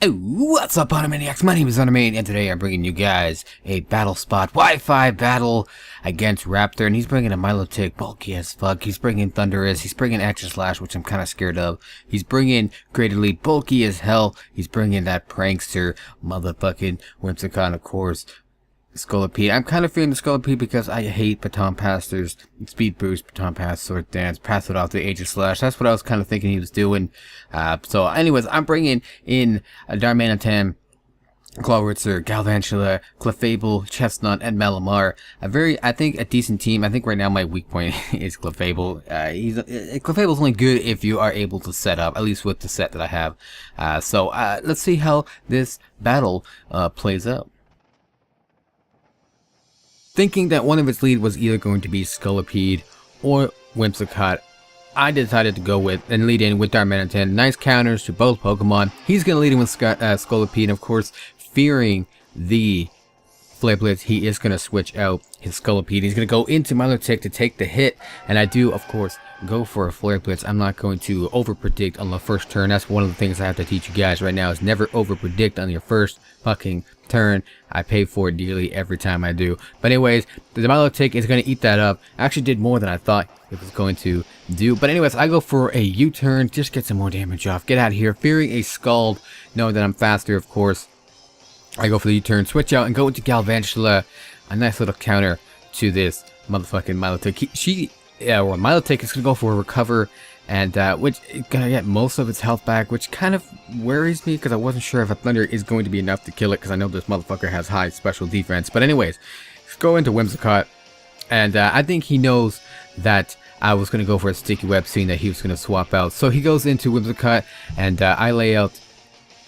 Oh, what's up, Arnimane? My name is Arnimane, and today I'm bringing you guys a battle spot Wi-Fi battle against Raptor, and he's bringing a Milotic, bulky as fuck. He's bringing Thunderous, he's bringing Extra Slash, which I'm kind of scared of. He's bringing Great Elite, bulky as hell. He's bringing that Prankster, motherfucking Whimsicott, of course. Scolipede. I'm kind of fearing the Scolipede because I hate Baton Passers, Speed Boost, Baton Pass, Sword Dance, pass it off to Age of Slash. That's what I was kind of thinking he was doing. So anyways, I'm bringing in Arnimane, Clawritzer, Galvantula, Clefable, Chestnut, and Malamar. I think, a decent team. I think right now my weak point is Clefable. Clefable's only good if you are able to set up, at least with the set that I have. So let's see how this battle plays out. Thinking that one of its lead was either going to be Scolipede or Whimsicott, I decided to go with and lead in with Arnimane. Nice counters to both Pokemon. He's going to lead in with Scolipede, and of course, fearing the Flare Blitz, he is going to switch out his Scolipede. He's going to go into Milotic to take the hit, and I do, of course, go for a Flare Blitz. I'm not going to over-predict on the first turn. That's one of the things I have to teach you guys right now, is never over-predict on your first fucking turn. I pay for it dearly every time I do. But anyways, the Milotic is going to eat that up. Actually did more than I thought it was going to do. But anyways, I go for a U-turn, just get some more damage off. Get out of here, fearing a Scald, knowing that I'm faster, of course. I go for the U-turn, switch out, and go into Galvantula. A nice little counter to this motherfucking Milotic. Milotic is going to go for a recover, and which is going to get most of its health back, which kind of worries me because I wasn't sure if a Thunder is going to be enough to kill it, because I know this motherfucker has high special defense. But anyways, let's go into Whimsicott, and I think he knows that I was going to go for a Sticky Web, seeing that he was going to swap out. So he goes into Whimsicott, and I lay out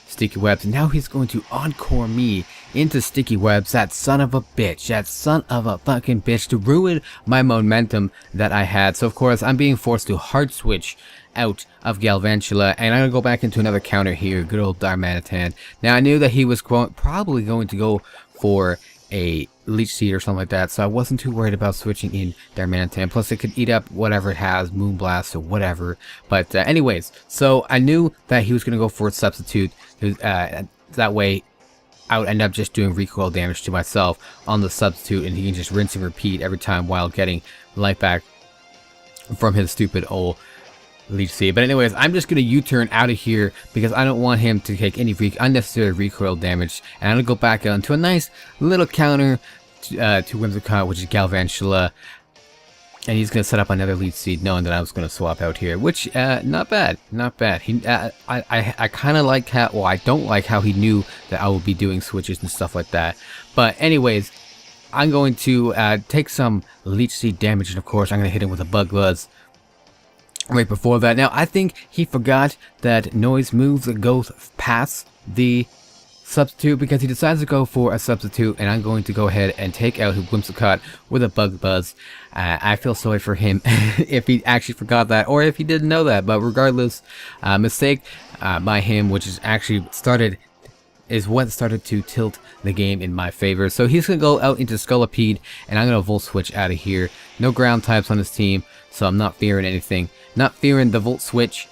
Sticky Webs, and now he's going to encore me into Sticky Webs. That son of a bitch, that son of a fucking bitch, to ruin my momentum that I had. So of course I'm being forced to hard switch out of Galvantula, and I'm gonna go back into another counter here, good old Arnimane. Now I knew that he was probably going to go for a Leech Seed or something like that, so I wasn't too worried about switching in Arnimane. Plus it could eat up whatever it has, Moonblast or whatever. But anyways, so I knew that he was going to go for a substitute. That way I would end up just doing recoil damage to myself on the substitute, and he can just rinse and repeat every time while getting life back from his stupid old Leech Seed. But anyways, I'm just going to U-turn out of here because I don't want him to take any unnecessary recoil damage. And I'm going to go back into a nice little counter to Whimsicott, which is Galvantula. And he's going to set up another Leech Seed, knowing that I was going to swap out here. Which, not bad. Not bad. I kind of like how, well, I don't like how he knew that I would be doing switches and stuff like that. But anyways, I'm going to take some Leech Seed damage. And of course, I'm going to hit him with a Bug Buzz right before that. Now I think he forgot that noise moves that goes past the substitute, because he decides to go for a substitute, and I'm going to go ahead and take out Whimsicott with a Bug Buzz. I feel sorry for him if he actually forgot that, or if he didn't know that, but regardless, mistake by him, which is actually what started to tilt the game in my favor. So he's going to go out into Scolipede, and I'm going to Volt Switch out of here. No ground types on his team, so I'm not fearing anything. Not fearing the Volt Switch,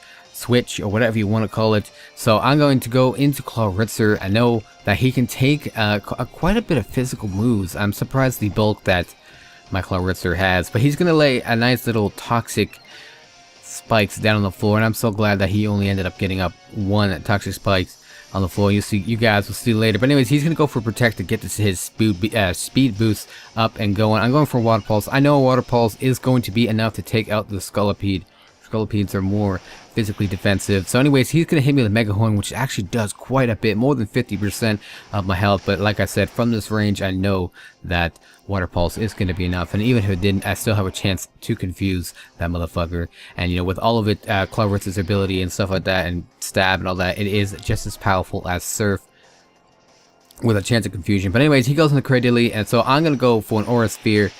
or whatever you want to call it. So I'm going to go into Clawritzer. I know that he can take quite a bit of physical moves. I'm surprised the bulk that my Clawritzer has, but he's going to lay a nice little toxic spikes down on the floor, and I'm so glad that he only ended up getting up one toxic spikes on the floor. You guys will see later. But anyways, he's going to go for Protect to get his speed boost up and going. I'm going for Water Pulse. I know a Water Pulse is going to be enough to take out the Scolipede. Scolipedes are more physically defensive. So anyways, he's going to hit me with Mega Horn, which actually does quite a bit, more than 50% of my health. But like I said, from this range, I know that Water Pulse is going to be enough. And even if it didn't, I still have a chance to confuse that motherfucker. And you know, with all of it, Clawritzer's ability and stuff like that, and Stab and all that, it is just as powerful as Surf, with a chance of confusion. But anyways, he goes into Cradily, and so I'm going to go for an Aura Sphere,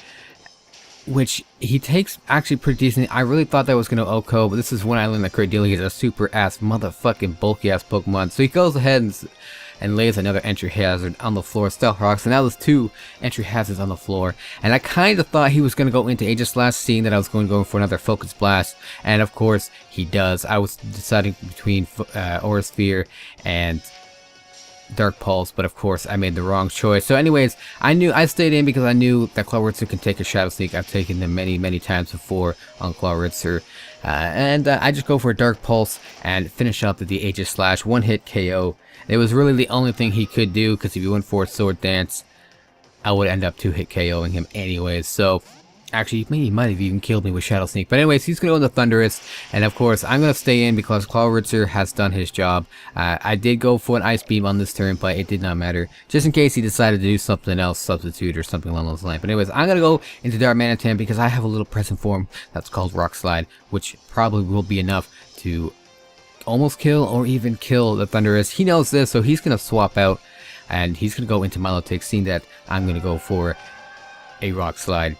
which he takes actually pretty decent. I really thought that was going to OHKO, but this is when I learned that Cradily is a super ass motherfucking bulky ass Pokemon. So he goes ahead and lays another entry hazard on the floor, Stealth Rocks, and now there's two entry hazards on the floor. And I kind of thought he was going to go into Aegis Slash, seeing that I was going to go for another Focus Blast, and of course he does. I was deciding between Aura Sphere and Dark Pulse, but of course I made the wrong choice. So anyways, I stayed in because I knew that Clawritzer can take a Shadow Sneak. I've taken them many times before on Clawritzer. And I just go for a Dark Pulse and finish up the Aegis Slash, one hit KO. It was really the only thing he could do, because if he went for a Sword Dance, I would end up 2-hit KOing him anyways. So actually, he might have even killed me with Shadow Sneak. But anyways, he's going to go into Thunderous. And of course, I'm going to stay in because Clawritzer has done his job. I did go for an Ice Beam on this turn, but it did not matter. Just in case he decided to do something else, Substitute or something along those lines. But anyways, I'm going to go into Darmanitan because I have a little present form that's called Rock Slide, which probably will be enough to almost kill or even kill the Thunderous. He knows this, so he's going to swap out. And he's going to go into Milotic, seeing that I'm going to go for a Rock Slide.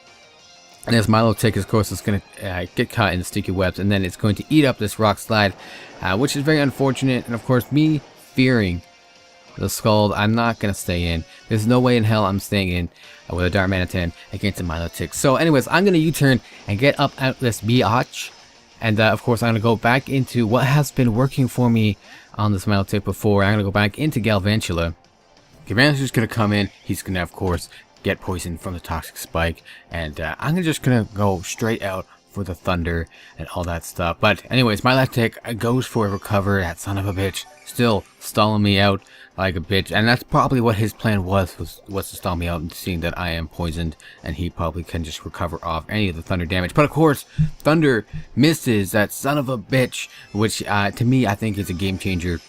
And as Milotic, of course, is going to get caught in the sticky webs, and then it's going to eat up this Rock Slide, which is very unfortunate. And of course, me fearing the Scald, I'm not going to stay in. There's no way in hell I'm staying in with a Darmanitan against a Milotic. So anyways, I'm going to U-turn and get up out this biatch. And of course, I'm going to go back into what has been working for me on this Milotic before. I'm going to go back into Galvantula. Galvantula's going to come in. He's going to, of course, get poisoned from the Toxic Spike. And I'm just going to go straight out for the Thunder and all that stuff. But anyways, Milotic goes for a Recover. That son of a bitch still stalling me out like a bitch. And that's probably what his plan was to stall me out, and seeing that I am poisoned. And he probably can just recover off any of the Thunder damage. But of course, Thunder misses that son of a bitch. Which to me, I think is a game changer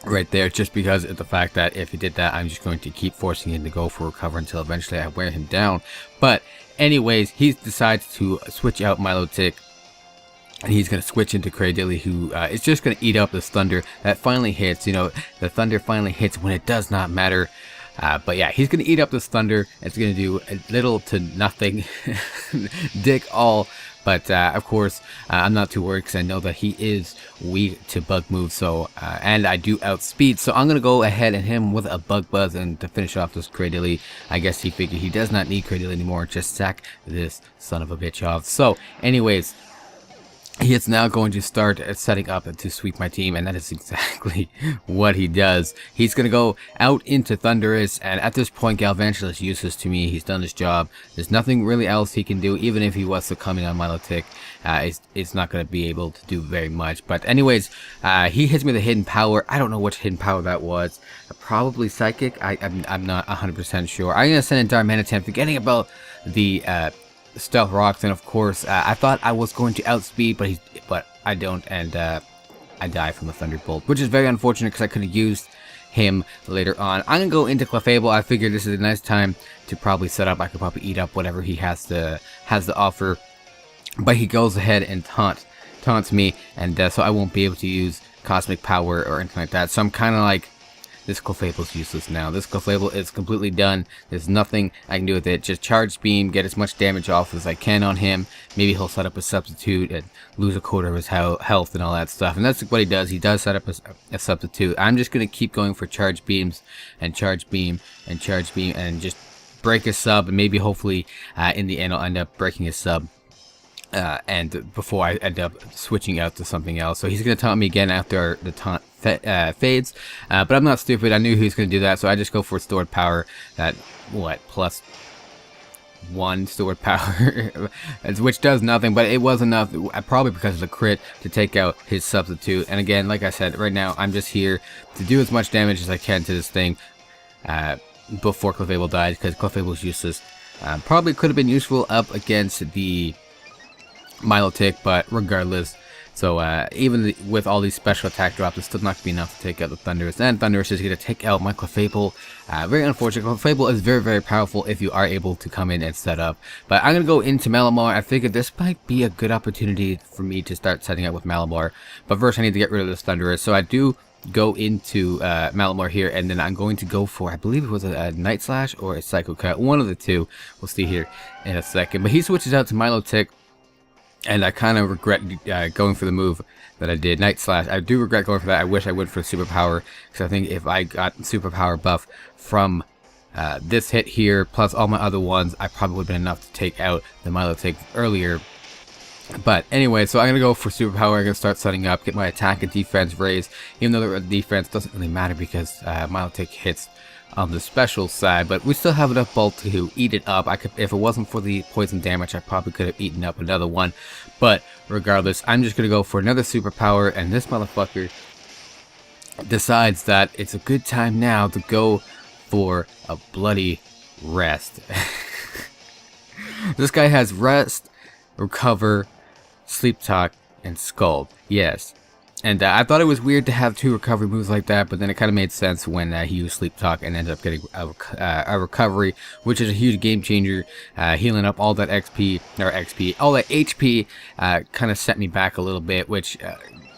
right there, just because of the fact that if he did that, I'm just going to keep forcing him to go for Recover until eventually I wear him down. But anyways, he decides to switch out Milotic, and he's going to switch into Cradily, who is just going to eat up this Thunder that finally hits. You know, the Thunder finally hits when it does not matter. But yeah, he's going to eat up this Thunder. It's going to do a little to nothing, dick all. But of course, I'm not too worried because I know that he is weak to bug moves. So and I do outspeed. So I'm going to go ahead and hit him with a Bug Buzz, and to finish off this Cradily, I guess he figured he does not need Cradily anymore. Just sack this son of a bitch off. So anyways, he is now going to start setting up to sweep my team, and that is exactly what he does. He's going to go out into Thunderous, and at this point, Galvantula is useless to me. He's done his job. There's nothing really else he can do. Even if he was succumbing on Milotic, it's not going to be able to do very much. But anyways, he hits me with a Hidden Power. I don't know which Hidden Power that was. Probably Psychic. I'm not 100% sure. I'm going to send in Darmanitan, forgetting about the Stealth Rocks, and of course I thought I was going to outspeed, but I don't, and I die from the Thunderbolt, which is very unfortunate because I could have used him later on. I'm gonna go into Clefable. I figured this is a nice time to probably set up. I could probably eat up whatever he has to offer, but he goes ahead and taunts me, and so I won't be able to use Cosmic Power or anything like that. So I'm kind of like, this Clefable is useless now. This Clefable is completely done. There's nothing I can do with it. Just Charge Beam, get as much damage off as I can on him. Maybe he'll set up a Substitute and lose a quarter of his health and all that stuff. And that's what he does. He does set up a Substitute. I'm just going to keep going for Charge Beams and Charge Beam and Charge Beam and just break his sub. And maybe hopefully in the end I'll end up breaking his sub. And before I end up switching out to something else. So he's going to taunt me again after the taunt fades. But I'm not stupid. I knew he was going to do that. So I just go for Stored Power. That, plus 1 Stored Power. Which does nothing. But it was enough, probably because of the crit, to take out his Substitute. And again, like I said, right now I'm just here to do as much damage as I can to this thing before Clefable dies. Because Clefable is useless. Probably could have been useful up against the Milotic, but regardless, so even with all these special attack drops, it's still not going to be enough to take out the Thunderous, and Thunderous is going to take out my Clefable. Very unfortunate. Clefable is very powerful if you are able to come in and set up, but I'm going to go into Malamar. I figured this might be a good opportunity for me to start setting up with Malamar, but first I need to get rid of this Thunderous, so I do go into Malamar here, and then I'm going to go for, I believe it was a Night Slash or a Psycho Cut, one of the two. We'll see here in a second, but he switches out to Milotic. And I kind of regret going for the move that I did, Night Slash. I do regret going for that. I wish I went for Superpower, because I think if I got Superpower buff from this hit here, plus all my other ones, I probably would have been enough to take out the Milotic earlier. But anyway, so I'm going to go for superpower. I'm going to start setting up, get my attack and defense raised, even though the defense doesn't really matter because Milotic hits on the special side, but we still have enough bulk to eat it up. If it wasn't for the poison damage, I probably could have eaten up another one, but regardless, I'm just going to go for another superpower, and this motherfucker decides that it's a good time now to go for a bloody rest. This guy has rest, recover, sleep talk, and scald. Yes. And I thought it was weird to have 2 recovery moves like that, but then it kind of made sense when he used sleep talk and ended up getting a recovery, which is a huge game changer. Healing up all that all that HP kind of set me back a little bit, which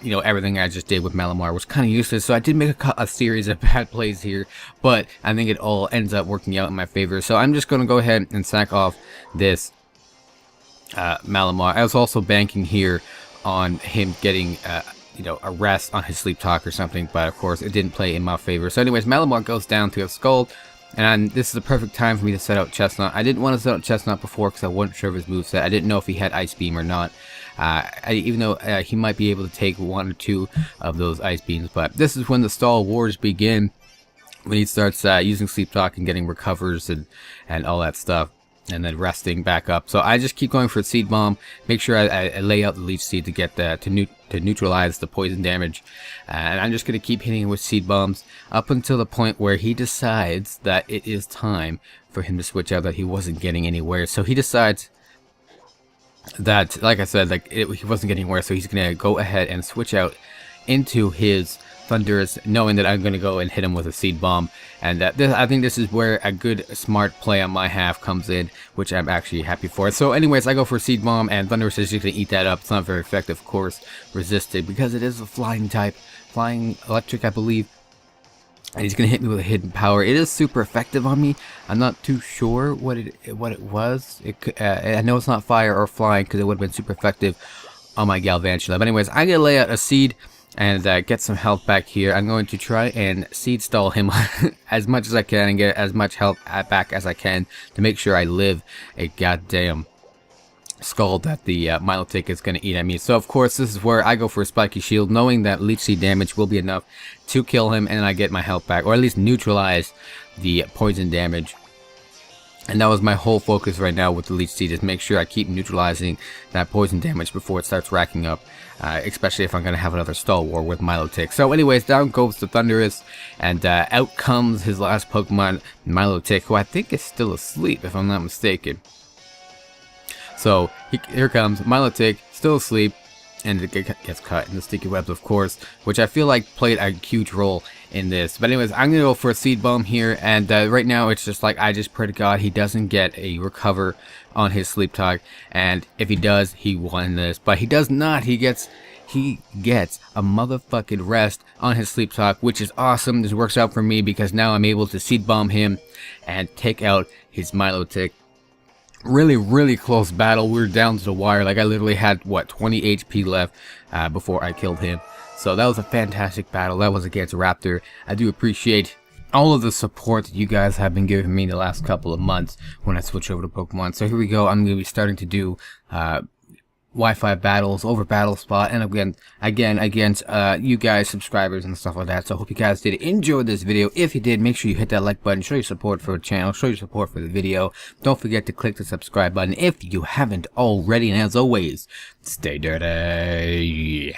you know, everything I just did with Malamar was kind of useless. So I did make a series of bad plays here, but I think it all ends up working out in my favor. So I'm just going to go ahead and sack off this Malamar. I was also banking here on him getting you know, a rest on his sleep talk or something, but of course it didn't play in my favor. So anyways, Malamar goes down to a skull, and this is the perfect time for me to set out Chestnut. I didn't want to set out Chestnut before because I wasn't sure of his moveset. I didn't know if he had Ice Beam or not, even though he might be able to take 1 or 2 of those Ice Beams. But this is when the stall wars begin, when he starts using sleep talk and getting recovers and all that stuff, and then resting back up. So I just keep going for Seed Bomb, make sure I lay out the Leech Seed to get to neutralize the poison damage, and I'm just going to keep hitting him with Seed Bombs up until the point where he decides that it is time for him to switch out, that he wasn't getting anywhere. So he decides that, like I said, he wasn't getting anywhere, so he's going to go ahead and switch out into his Thunderous, knowing that I'm going to go and hit him with a Seed Bomb. And I think this is where a good smart play on my half comes in, which I'm actually happy for. So anyways, I go for Seed Bomb, and Thunderous is just going to eat that up. It's not very effective, of course, resisted, because it is a flying type, flying electric, I believe. And he's going to hit me with a hidden power. It is super effective on me. I'm not too sure what it was. I know it's not fire or flying, because it would have been super effective on my Galvantula. But anyways, I'm going to lay out a Seed and get some health back here. I'm going to try and Seed Stall him as much as I can and get as much health back as I can to make sure I live a goddamn skull that the Milotic is going to eat at me. So of course this is where I go for a Spiky Shield, knowing that Leech Seed damage will be enough to kill him, and I get my health back, or at least neutralize the poison damage. And that was my whole focus right now with the Leech Seed, is make sure I keep neutralizing that poison damage before it starts racking up, especially if I'm going to have another stall war with Milotic. So anyways, down goes the Thunderous, and out comes his last Pokemon, Milotic, who I think is still asleep, if I'm not mistaken. So here comes Milotic, still asleep, and it gets caught in the sticky webs, of course, which I feel like played a huge role in this. But anyways, I'm gonna go for a Seed Bomb here, and right now it's just like I just pray to God he doesn't get a recover on his sleep talk, and if he does, he won this. But he does not. He gets a motherfucking rest on his sleep talk, which is awesome. This works out for me because now I'm able to Seed Bomb him and take out his Milotic. Really close battle. We were down to the wire. Like, I literally had, what, 20 HP left before I killed him. So that was a fantastic battle. That was against Raptor. I do appreciate all of the support that you guys have been giving me the last couple of months when I switch over to Pokemon. So here we go. I'm going to be starting to do Wi-Fi battles over Battle Spot, and again against you guys, subscribers and stuff like that. So I hope you guys did enjoy this video. If you did, make sure you hit that like button, show your support for the channel, show your support for the video. Don't forget to click the subscribe button if you haven't already, and as always, stay dirty.